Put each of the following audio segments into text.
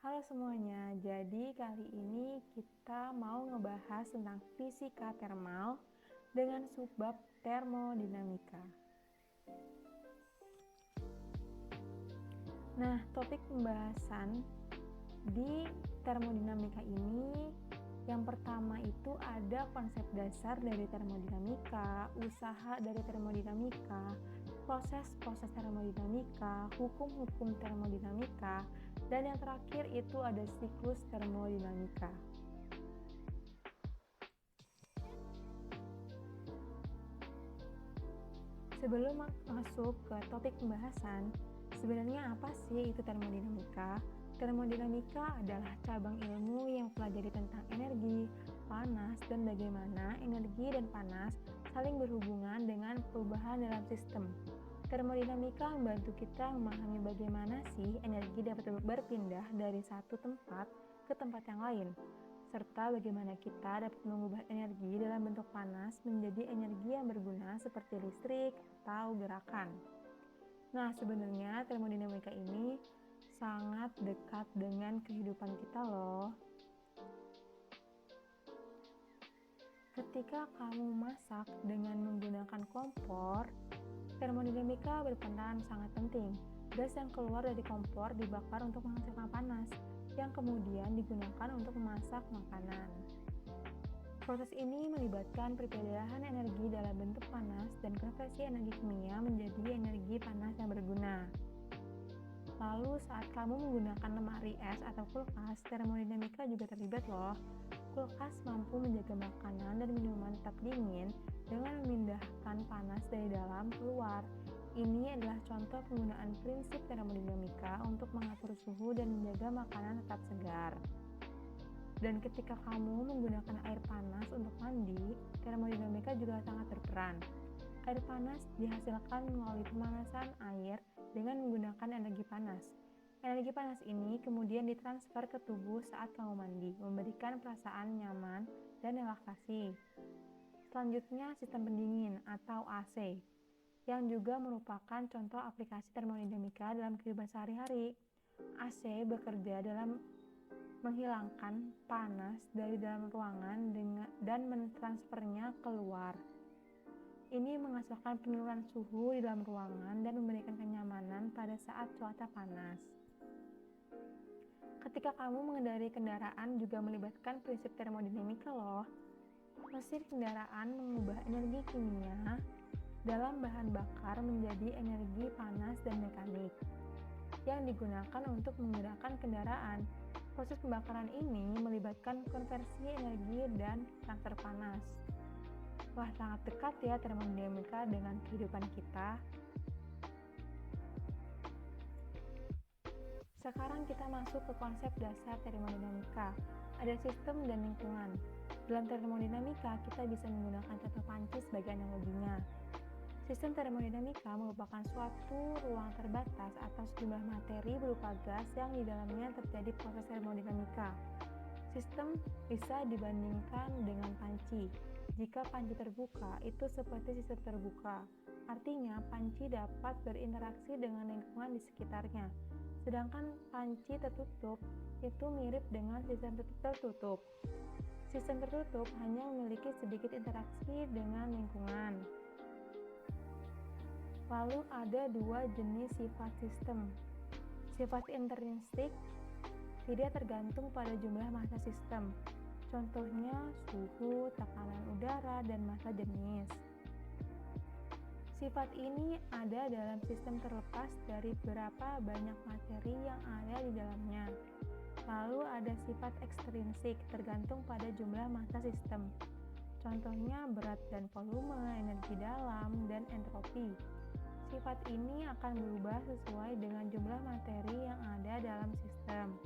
Halo semuanya, jadi kali ini kita mau ngebahas tentang fisika termal dengan subbab termodinamika. Nah, topik pembahasan di termodinamika ini yang pertama itu ada konsep dasar dari termodinamika, usaha dari termodinamika, proses-proses termodinamika, hukum-hukum termodinamika, dan yang terakhir itu ada siklus termodinamika. Sebelum masuk ke topik pembahasan, sebenarnya apa sih itu termodinamika? Termodinamika adalah cabang ilmu yang pelajari tentang energi, panas, dan bagaimana energi dan panas saling berhubungan dengan perubahan dalam sistem. Termodinamika membantu kita memahami bagaimana sih energi dapat berpindah dari satu tempat ke tempat yang lain, serta bagaimana kita dapat mengubah energi dalam bentuk panas menjadi energi yang berguna seperti listrik atau gerakan. Nah, sebenarnya termodinamika ini sangat dekat dengan kehidupan kita loh. Ketika kamu masak dengan menggunakan kompor, termodinamika berperan sangat penting. Gas yang keluar dari kompor dibakar untuk menghasilkan panas, yang kemudian digunakan untuk memasak makanan. Proses ini melibatkan perpindahan energi dalam bentuk panas dan konversi energi kimia menjadi energi panas yang berguna. Lalu saat kamu menggunakan lemari es atau kulkas, termodinamika juga terlibat loh. Kulkas mampu menjaga makanan dan minuman tetap dingin dengan memindahkan panas dari dalam keluar. Ini adalah contoh penggunaan prinsip termodinamika untuk mengatur suhu dan menjaga makanan tetap segar. Dan ketika kamu menggunakan air panas untuk mandi, termodinamika juga sangat berperan. Air panas dihasilkan melalui pemanasan air dengan menggunakan energi panas. Energi panas ini kemudian ditransfer ke tubuh saat kamu mandi, memberikan perasaan nyaman dan relaksasi. Selanjutnya, sistem pendingin atau AC, yang juga merupakan contoh aplikasi termodinamika dalam kehidupan sehari-hari. AC bekerja dalam menghilangkan panas dari dalam ruangan dan mentransfernya keluar. Ini menghasilkan penurunan suhu di dalam ruangan dan memberikan kenyamanan pada saat cuaca panas. Ketika kamu mengendarai kendaraan juga melibatkan prinsip termodinamika loh. Mesin kendaraan mengubah energi kimia dalam bahan bakar menjadi energi panas dan mekanik yang digunakan untuk menggerakkan kendaraan. Proses pembakaran ini melibatkan konversi energi dan transfer panas. Wah, sangat dekat ya termodinamika dengan kehidupan kita. Sekarang kita masuk ke konsep dasar termodinamika. Ada sistem dan lingkungan. Dalam termodinamika, kita bisa menggunakan contoh panci sebagai analoginya. Sistem termodinamika merupakan suatu ruang terbatas atau sejumlah materi berupa gas yang di dalamnya terjadi proses termodinamika. Sistem bisa dibandingkan dengan panci. Jika panci terbuka, itu seperti sistem terbuka. Artinya, panci dapat berinteraksi dengan lingkungan di sekitarnya. Sedangkan panci tertutup itu mirip dengan sistem tertutup. Sistem tertutup hanya memiliki sedikit interaksi dengan lingkungan. Lalu ada dua jenis sifat sistem. Sifat intrinsik tidak tergantung pada jumlah massa sistem. Contohnya suhu, tekanan udara, dan massa jenis. Sifat ini ada dalam sistem terlepas dari berapa banyak materi yang ada di dalamnya. Lalu ada sifat ekstrinsik tergantung pada jumlah massa sistem. Contohnya berat dan volume, energi dalam, dan entropi. Sifat ini akan berubah sesuai dengan jumlah materi yang ada dalam sistem.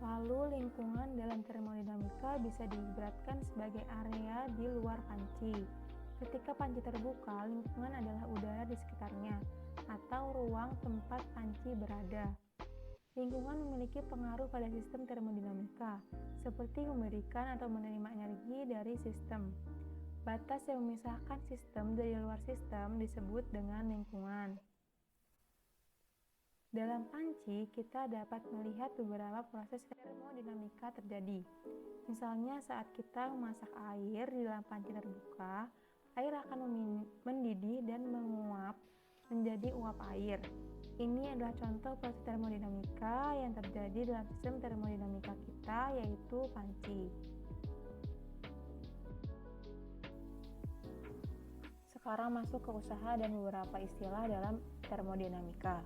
Lalu lingkungan dalam termodinamika bisa diibaratkan sebagai area di luar panci. Ketika panci terbuka, lingkungan adalah udara di sekitarnya atau ruang tempat panci berada. Lingkungan memiliki pengaruh pada sistem termodinamika, seperti memberikan atau menerima energi dari sistem. Batas yang memisahkan sistem dari luar sistem disebut dengan lingkungan. Dalam panci, kita dapat melihat beberapa proses termodinamika terjadi. Misalnya saat kita memasak air di dalam panci terbuka, air akan mendidih dan menguap menjadi uap air. Ini adalah contoh proses termodinamika yang terjadi dalam sistem termodinamika kita, yaitu panci. Sekarang masuk ke usaha dan beberapa istilah dalam termodinamika.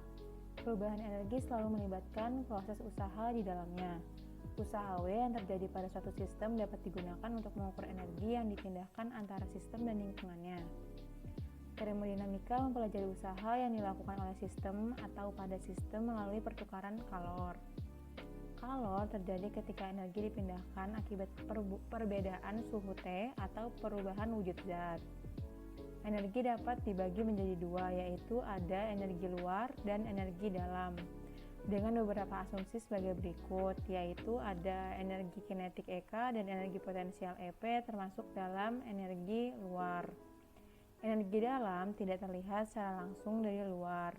Perubahan energi selalu melibatkan proses usaha di dalamnya. Usaha W yang terjadi pada suatu sistem dapat digunakan untuk mengukur energi yang dipindahkan antara sistem dan lingkungannya. Termodinamika mempelajari usaha yang dilakukan oleh sistem atau pada sistem melalui pertukaran kalor. Kalor terjadi ketika energi dipindahkan akibat perbedaan suhu T atau perubahan wujud zat. Energi dapat dibagi menjadi dua, yaitu ada energi luar dan energi dalam. Dengan beberapa asumsi sebagai berikut, yaitu ada energi kinetik EK dan energi potensial EP termasuk dalam energi luar. Energi dalam tidak terlihat secara langsung dari luar.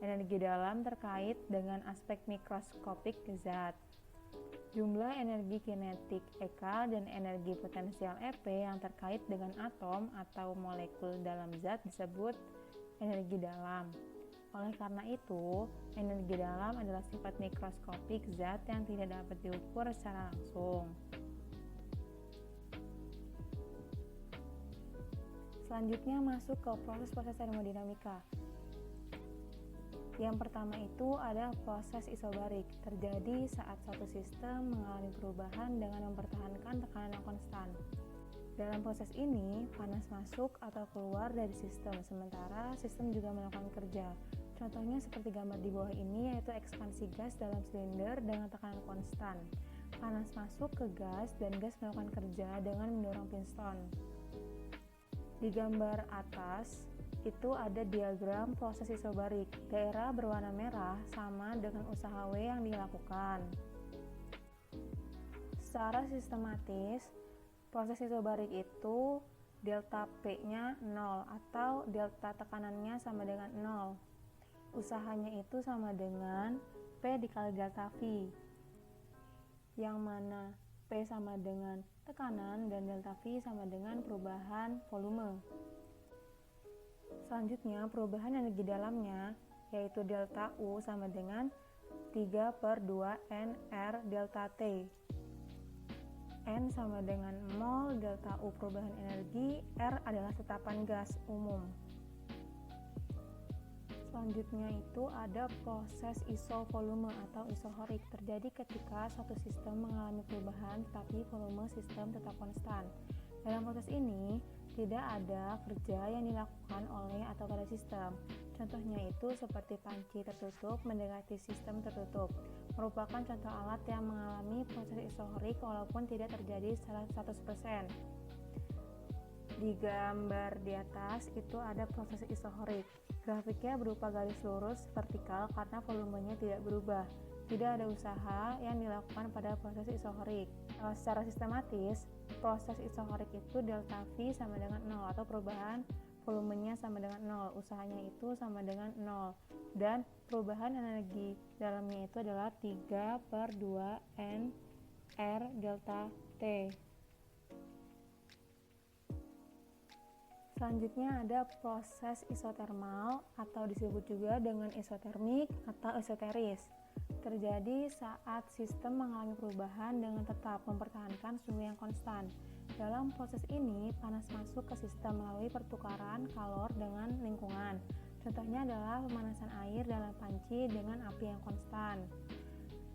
Energi dalam terkait dengan aspek mikroskopik zat. Jumlah energi kinetik EK dan energi potensial EP yang terkait dengan atom atau molekul dalam zat disebut energi dalam. Oleh karena itu, energi dalam adalah sifat mikroskopik zat yang tidak dapat diukur secara langsung. Selanjutnya masuk ke proses-proses termodinamika. Yang pertama itu ada proses isobarik, terjadi saat suatu sistem mengalami perubahan dengan mempertahankan tekanan yang konstan. Dalam proses ini, panas masuk atau keluar dari sistem, sementara sistem juga melakukan kerja. Contohnya seperti gambar di bawah ini, yaitu ekspansi gas dalam silinder dengan tekanan konstan. Panas masuk ke gas dan gas melakukan kerja dengan mendorong piston. Di gambar atas, itu ada diagram proses isobarik. Daerah berwarna merah sama dengan usaha W yang dilakukan. Secara sistematis, proses isobarik itu delta P-nya 0 atau delta tekanannya sama dengan 0. Usahanya itu sama dengan P dikali delta V, yang mana P sama dengan tekanan dan delta V sama dengan perubahan volume. Selanjutnya, perubahan energi dalamnya, yaitu delta U sama dengan 3/2 NR delta T. N sama dengan mol delta U perubahan energi, R adalah tetapan gas umum. Selanjutnya itu ada proses isovolume atau isohorik, terjadi ketika suatu sistem mengalami perubahan tetapi volume sistem tetap konstan. Dalam proses ini, tidak ada kerja yang dilakukan oleh atau pada sistem. Contohnya itu seperti panci tertutup mendekati sistem tertutup, merupakan contoh alat yang mengalami proses isohorik walaupun tidak terjadi secara 100%. Di gambar di atas itu ada proses isohorik. Grafiknya berupa garis lurus vertikal karena volumenya tidak berubah. Tidak ada usaha yang dilakukan pada proses isohorik. Secara sistematis, proses isohorik itu delta V sama dengan 0 atau perubahan volumenya sama dengan 0, usahanya itu sama dengan 0, dan perubahan energi dalamnya itu adalah 3/2 N R delta T. Selanjutnya ada proses isotermal atau disebut juga dengan isotermik atau isoteris. Terjadi saat sistem mengalami perubahan dengan tetap mempertahankan suhu yang konstan. Dalam proses ini, panas masuk ke sistem melalui pertukaran kalor dengan lingkungan. Contohnya adalah pemanasan air dalam panci dengan api yang konstan.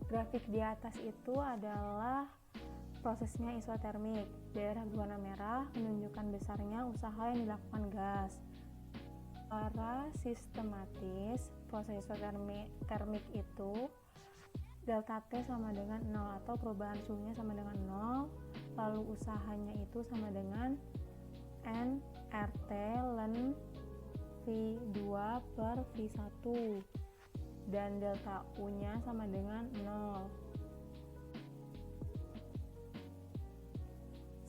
Grafik di atas itu adalah prosesnya isotermik. Daerah berwarna merah menunjukkan besarnya usaha yang dilakukan gas. Secara sistematis, proses isotermik itu delta T sama dengan 0 atau perubahan suhunya sama dengan 0, lalu usahanya itu sama dengan nRT ln V2/V1 dan delta U nya sama dengan 0.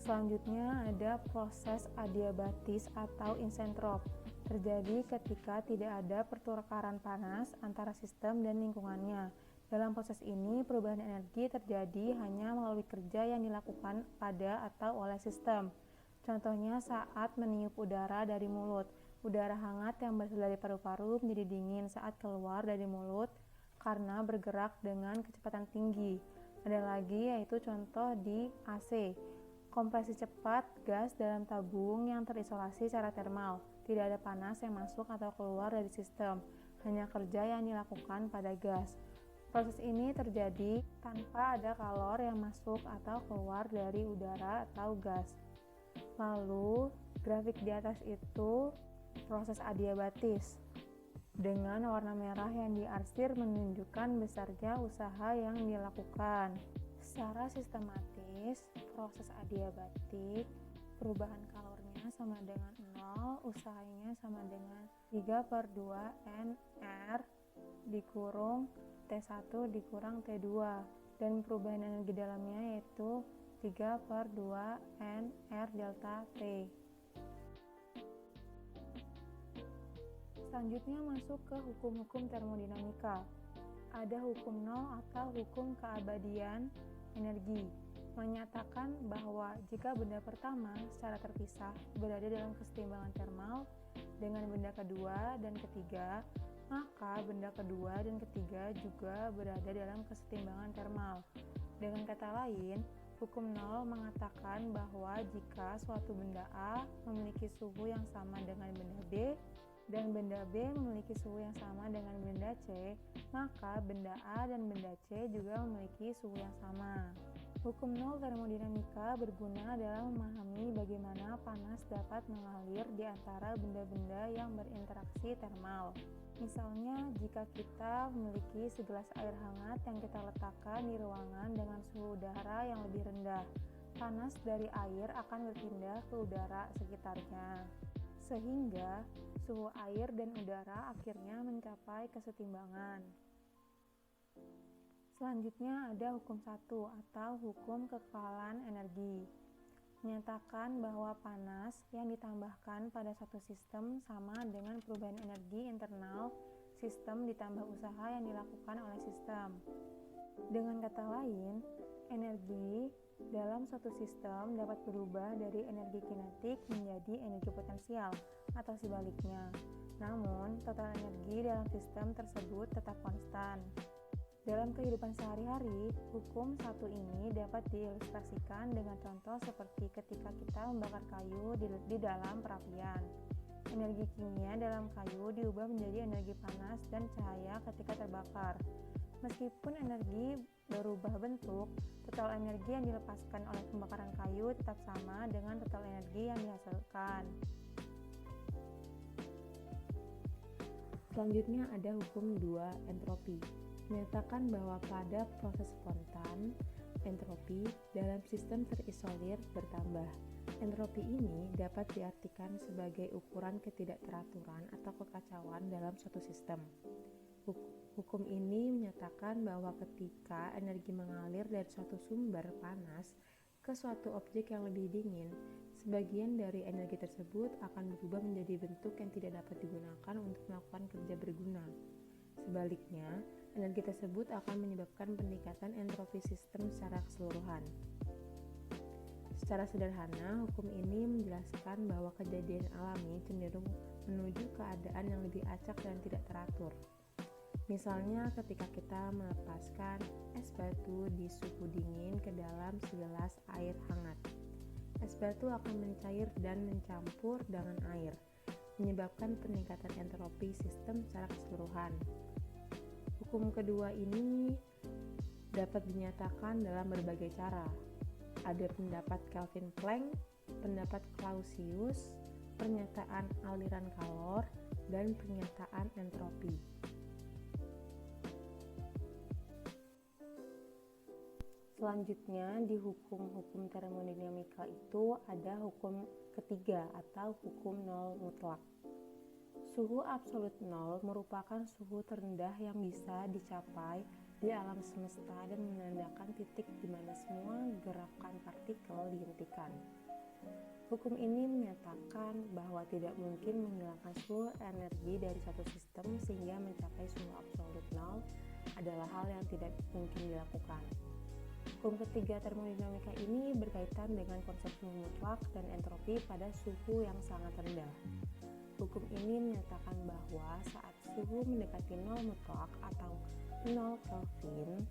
Selanjutnya ada proses adiabatis atau isentrop. terjadi ketika tidak ada pertukaran panas antara sistem dan lingkungannya. Dalam proses ini, perubahan energi terjadi hanya melalui kerja yang dilakukan pada atau oleh sistem. Contohnya saat meniup udara dari mulut. Udara hangat yang berasal dari paru-paru menjadi dingin saat keluar dari mulut karena bergerak dengan kecepatan tinggi. Ada lagi yaitu contoh di AC. Kompresi cepat gas dalam tabung yang terisolasi secara termal. Tidak ada panas yang masuk atau keluar dari sistem, hanya kerja yang dilakukan pada gas. Proses ini terjadi tanpa ada kalor yang masuk atau keluar dari udara atau gas. Lalu, grafik di atas itu proses adiabatis. Dengan warna merah yang diarsir menunjukkan besarnya usaha yang dilakukan. Secara sistematis, proses adiabatik, perubahan kalornya sama dengan 0, usahanya sama dengan 3/2 NR dikurung T1 dikurang T2, dan perubahan energi dalamnya yaitu 3/2 NR delta T. Selanjutnya masuk ke hukum-hukum termodinamika. Ada hukum nol atau hukum keabadian energi, menyatakan bahwa jika benda pertama secara terpisah berada dalam kesetimbangan termal dengan benda kedua dan ketiga, maka benda kedua dan ketiga juga berada dalam kesetimbangan termal. Dengan kata lain, hukum nol mengatakan bahwa jika suatu benda A memiliki suhu yang sama dengan benda B dan benda B memiliki suhu yang sama dengan benda C, maka benda A dan benda C juga memiliki suhu yang sama. Hukum nol termodinamika berguna dalam memahami bagaimana panas dapat mengalir di antara benda-benda yang berinteraksi termal. Misalnya, jika kita memiliki segelas air hangat yang kita letakkan di ruangan dengan suhu udara yang lebih rendah, panas dari air akan berpindah ke udara sekitarnya, sehingga suhu air dan udara akhirnya mencapai kesetimbangan. Selanjutnya ada hukum 1 atau hukum kekekalan energi. Menyatakan bahwa panas yang ditambahkan pada satu sistem sama dengan perubahan energi internal sistem ditambah usaha yang dilakukan oleh sistem. Dengan kata lain, energi dalam suatu sistem dapat berubah dari energi kinetik menjadi energi potensial atau sebaliknya. Namun, total energi dalam sistem tersebut tetap konstan. Dalam kehidupan sehari-hari, hukum 1 ini dapat diilustrasikan dengan contoh seperti ketika kita membakar kayu di dalam perapian. Energi kimia dalam kayu diubah menjadi energi panas dan cahaya ketika terbakar. Meskipun energi berubah bentuk, total energi yang dilepaskan oleh pembakaran kayu tetap sama dengan total energi yang dihasilkan. Selanjutnya ada hukum 2 entropi. Menyatakan bahwa pada proses spontan, entropi dalam sistem terisolir bertambah. Entropi ini dapat diartikan sebagai ukuran ketidakteraturan atau kekacauan dalam suatu sistem. Hukum ini menyatakan bahwa ketika energi mengalir dari suatu sumber panas ke suatu objek yang lebih dingin, sebagian dari energi tersebut akan berubah menjadi bentuk yang tidak dapat digunakan untuk melakukan kerja berguna. Sebaliknya, energi tersebut akan menyebabkan peningkatan entropi sistem secara keseluruhan. Secara sederhana, hukum ini menjelaskan bahwa kejadian alami cenderung menuju keadaan yang lebih acak dan tidak teratur. Misalnya ketika kita melepaskan es batu di suhu dingin ke dalam segelas air hangat. Es batu akan mencair dan mencampur dengan air, menyebabkan peningkatan entropi sistem secara keseluruhan. Hukum kedua ini dapat dinyatakan dalam berbagai cara. Ada pendapat Kelvin Planck, pendapat Clausius, pernyataan aliran kalor, dan pernyataan entropi. Selanjutnya di hukum-hukum termodinamika itu ada hukum ketiga atau hukum nol mutlak. Suhu absolut nol merupakan suhu terendah yang bisa dicapai di alam semesta dan menandakan titik di mana semua gerakan partikel dihentikan. Hukum ini menyatakan bahwa tidak mungkin menghilangkan seluruh energi dari satu sistem sehingga mencapai suhu absolut nol adalah hal yang tidak mungkin dilakukan. Hukum ketiga termodinamika ini berkaitan dengan konsep suhu mutlak dan entropi pada suhu yang sangat rendah. Hukum ini menyatakan bahwa saat suhu mendekati nol mutlak atau 0 Kelvin,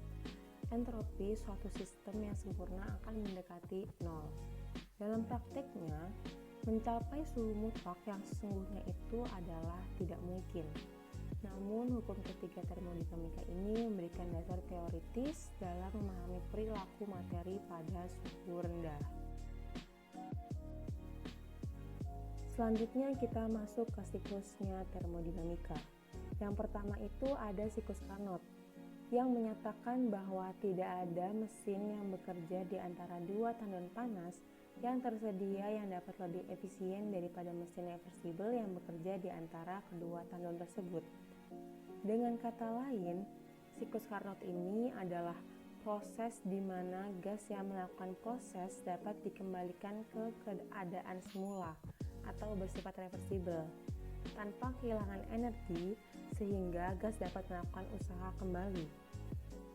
entropi suatu sistem yang sempurna akan mendekati nol. Dalam prakteknya, mencapai suhu mutlak yang sesungguhnya itu adalah tidak mungkin. Namun, hukum ketiga termodinamika ini memberikan dasar teoritis dalam memahami perilaku materi pada suhu rendah. Selanjutnya kita masuk ke siklusnya termodinamika. Yang pertama itu ada siklus Carnot, yang menyatakan bahwa tidak ada mesin yang bekerja di antara dua tandon panas yang tersedia yang dapat lebih efisien daripada mesin reversibel yang bekerja di antara kedua tandon tersebut. Dengan kata lain, siklus Carnot ini adalah proses di mana gas yang melakukan proses dapat dikembalikan ke keadaan semula atau bersifat reversibel tanpa kehilangan energi sehingga gas dapat melakukan usaha kembali.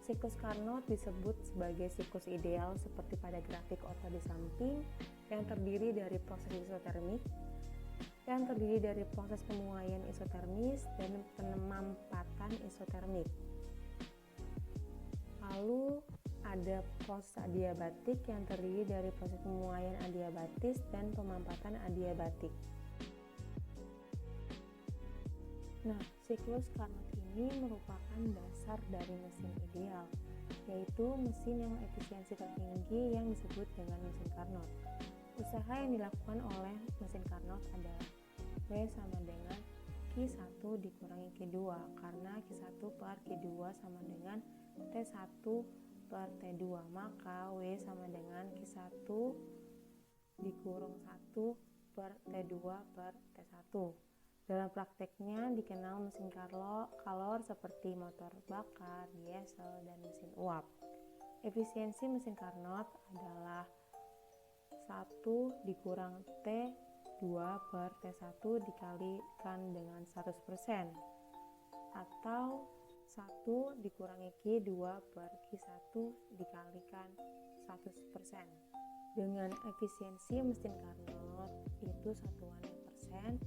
Siklus Carnot disebut sebagai siklus ideal seperti pada grafik orto di samping yang terdiri dari proses isotermik, yang terdiri dari proses pemuaian isotermis dan penemampatan isotermik. Lalu ada proses adiabatik yang terdiri dari proses pemuaian adiabatis dan pemampatan adiabatik. Nah, siklus Carnot ini merupakan dasar dari mesin ideal, yaitu mesin yang efisiensi tertinggi yang disebut dengan mesin Carnot. Usaha yang dilakukan oleh mesin Carnot adalah W sama dengan Q1 dikurangi Q2 karena Q1 per Q2 sama dengan T1 per T2, maka W sama dengan Q1 dikurung 1 per T2 per T1. Dalam prakteknya dikenal mesin kalor seperti motor bakar, diesel, dan mesin uap. Efisiensi mesin Carnot adalah 1 dikurang T2 per T1 dikalikan dengan 100% atau 1 dikurangi Q2 per Q1 dikalikan 100%. Dengan efisiensi mesin Carnot itu satuannya persen,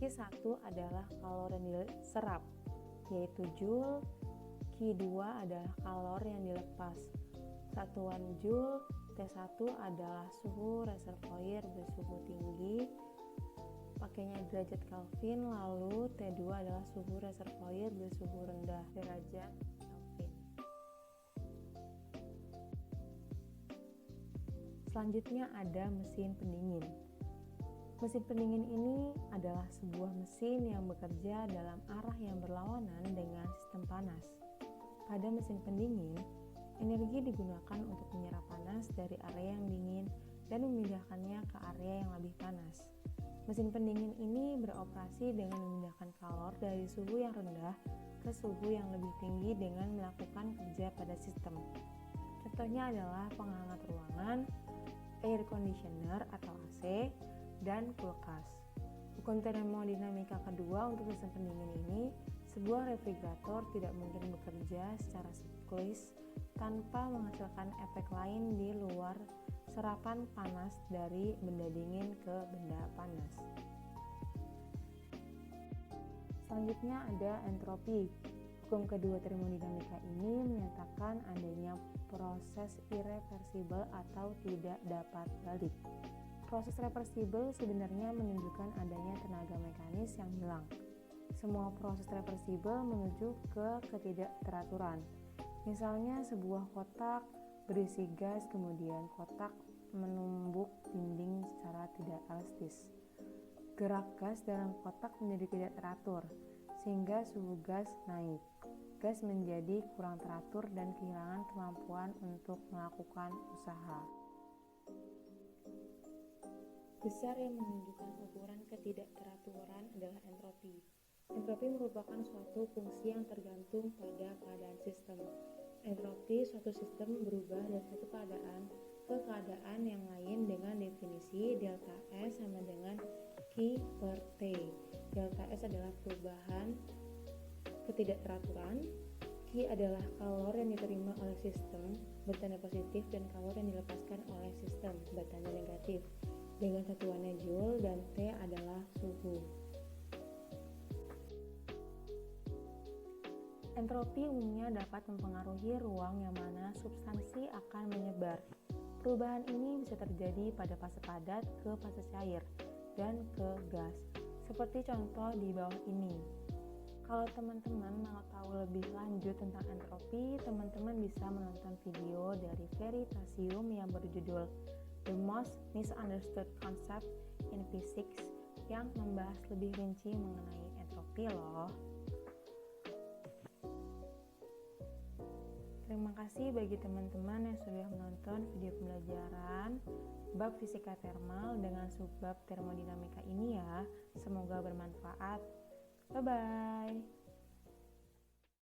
Q1 adalah kalor yang diserap, yaitu Joule, Q2 adalah kalor yang dilepas. Satuan Joule, T1 adalah suhu reservoir bersuhu tinggi, pakainya derajat Kelvin, lalu T2 adalah suhu reservoir bersuhu rendah, derajat Kelvin. Selanjutnya ada mesin pendingin. Mesin pendingin ini adalah sebuah mesin yang bekerja dalam arah yang berlawanan dengan sistem panas. Pada mesin pendingin, energi digunakan untuk menyerap panas dari area yang dingin dan memindahkannya ke area yang lebih panas. Mesin pendingin ini beroperasi dengan memindahkan kalor dari suhu yang rendah ke suhu yang lebih tinggi dengan melakukan kerja pada sistem. Contohnya adalah penghangat ruangan, air conditioner atau AC, dan kulkas. Hukum termodinamika kedua untuk mesin pendingin ini, sebuah refrigerator tidak mungkin bekerja secara siklis tanpa menghasilkan efek lain di luar serapan panas dari benda dingin ke benda panas. Selanjutnya ada entropi. Hukum kedua termodinamika ini menyatakan adanya proses irreversibel atau tidak dapat balik. Proses reversibel sebenarnya menunjukkan adanya tenaga mekanis yang hilang. Semua proses reversibel menuju ke ketidakteraturan. Misalnya sebuah kotak berisi gas, kemudian kotak menumbuk dinding secara tidak elastis. Gerak gas dalam kotak menjadi tidak teratur, sehingga suhu gas naik. Gas menjadi kurang teratur dan kehilangan kemampuan untuk melakukan usaha. Besar yang menunjukkan ukuran ketidakteraturan adalah entropi. Entropi merupakan suatu fungsi yang tergantung pada keadaan sistem. Entropi suatu sistem berubah dari satu keadaan ke keadaan yang lain dengan definisi delta S sama dengan Q per T. Delta S adalah perubahan ketidakteraturan, Q adalah kalor yang diterima oleh sistem bertanda positif dan kalor yang dilepaskan oleh sistem bertanda negatif dengan satuannya joule, dan T adalah suhu. Entropi umumnya dapat mempengaruhi ruang yang mana substansi akan menyebar. Perubahan ini bisa terjadi pada fase padat ke fase cair dan ke gas, seperti contoh di bawah ini. Kalau teman-teman mau tahu lebih lanjut tentang entropi, teman-teman bisa menonton video dari Veritasium yang berjudul The Most Misunderstood Concept in Physics yang membahas lebih rinci mengenai entropi loh. Terima kasih bagi teman-teman yang sudah menonton video pembelajaran bab fisika termal dengan subbab termodinamika ini ya. Semoga bermanfaat. Bye-bye.